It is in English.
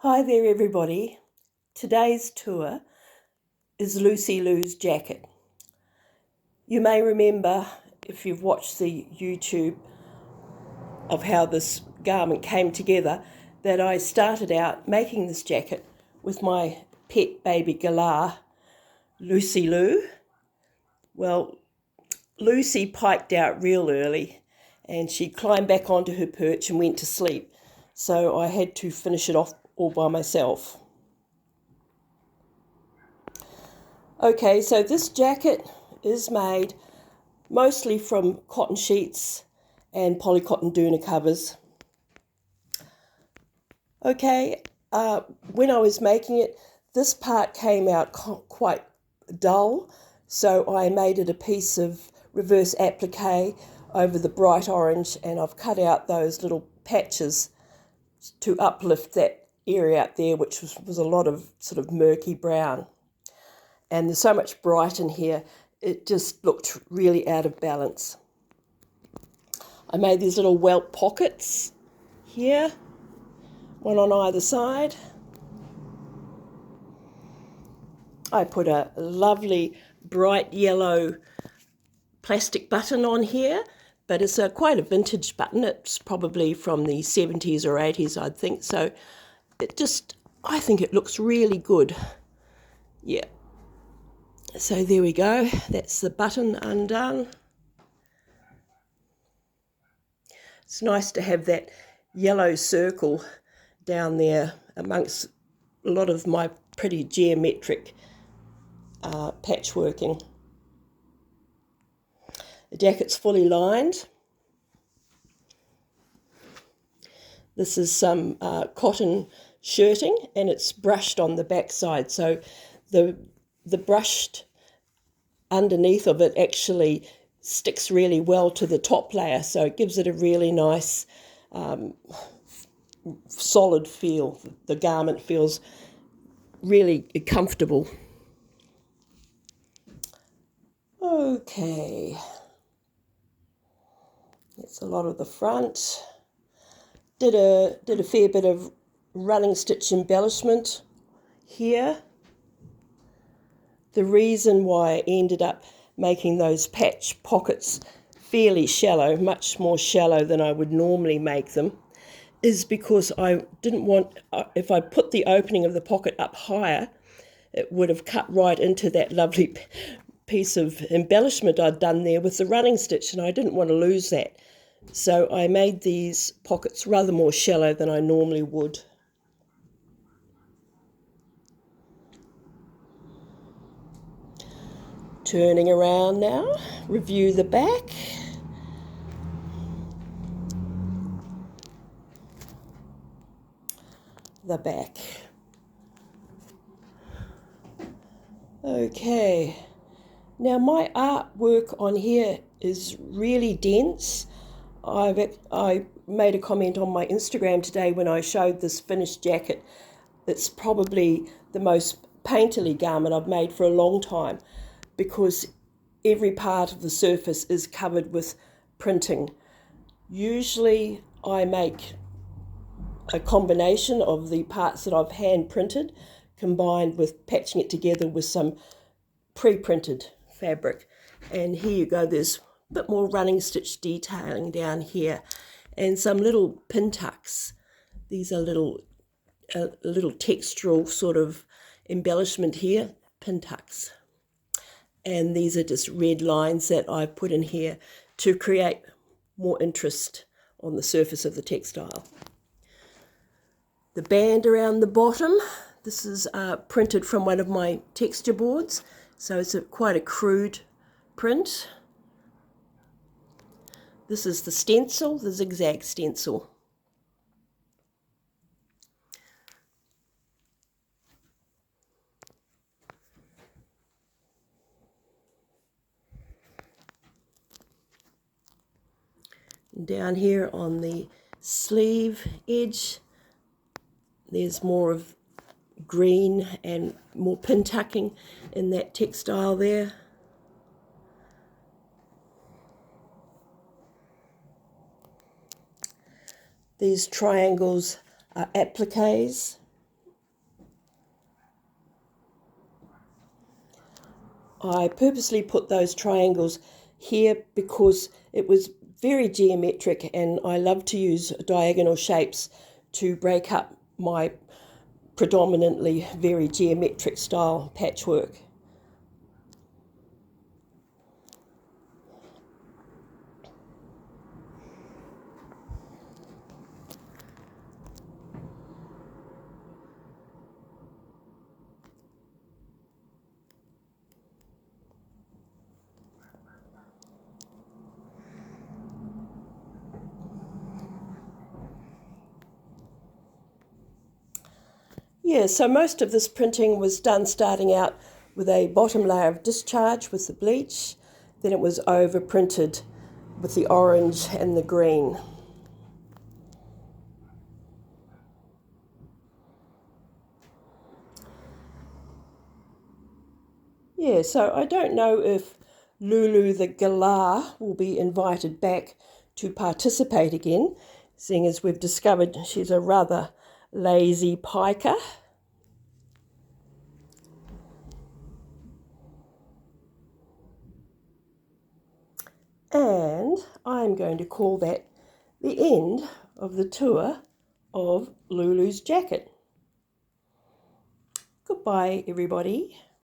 Hi there everybody. Today's tour is Lucy Lou's jacket. You may remember, if you've watched the YouTube of how this garment came together, that I started out making this jacket with my pet baby galah, Lucy Lou. Well, Lucy piked out real early and she climbed back onto her perch and went to sleep. So I had to finish it off all by myself. Okay, so this jacket is made mostly from cotton sheets and polycotton doona covers. Okay, when I was making it, this part came out quite dull, so I made it a piece of reverse applique over the bright orange, and I've cut out those little patches to uplift that area out there, which was a lot of sort of murky brown. And there's so much bright in here, it just looked really out of balance. I made these little welt pockets here, one on either side. I put a lovely bright yellow plastic button on here, but it's quite a vintage button. It's probably from the 70s or 80s, I'd think. So I think it looks really good. Yeah. So there we go. That's the button undone. It's nice to have that yellow circle down there amongst a lot of my pretty geometric patchworking. The jacket's fully lined. This is some cotton shirting, and it's brushed on the back side, so the brushed underneath of it actually sticks really well to the top layer, so it gives it a really nice solid feel. The garment feels really comfortable. Okay, that's a lot of the front. Did a fair bit of running stitch embellishment here. The reason why I ended up making those patch pockets fairly shallow, much more shallow than I would normally make them, is because I didn't want, if I put the opening of the pocket up higher, it would have cut right into that lovely piece of embellishment I'd done there with the running stitch, and I didn't want to lose that. So I made these pockets rather more shallow than I normally would. Turning around now, review the back. The back. Okay, now my artwork on here is really dense. I made a comment on my Instagram today when I showed this finished jacket. It's probably the most painterly garment I've made for a long time, because every part of the surface is covered with printing. Usually I make a combination of the parts that I've hand printed combined with patching it together with some pre-printed fabric. And here you go, there's a bit more running stitch detailing down here and some little pin tucks. These are little textural sort of embellishment here, pin tucks. And these are just red lines that I've put in here to create more interest on the surface of the textile. The band around the bottom, this is printed from one of my texture boards, so it's quite a crude print. This is the stencil, the zigzag stencil. Down here on the sleeve edge, there's more of green and more pin tucking in that textile there. These triangles are appliques. I purposely put those triangles here because it was very geometric, and I love to use diagonal shapes to break up my predominantly very geometric style patchwork. Yeah, so most of this printing was done starting out with a bottom layer of discharge with the bleach, then it was over printed with the orange and the green. Yeah, so I don't know if Lulu the Galah will be invited back to participate again, seeing as we've discovered she's a rather lazy piker. And I'm going to call that the end of the tour of Lulu's jacket. Goodbye, everybody.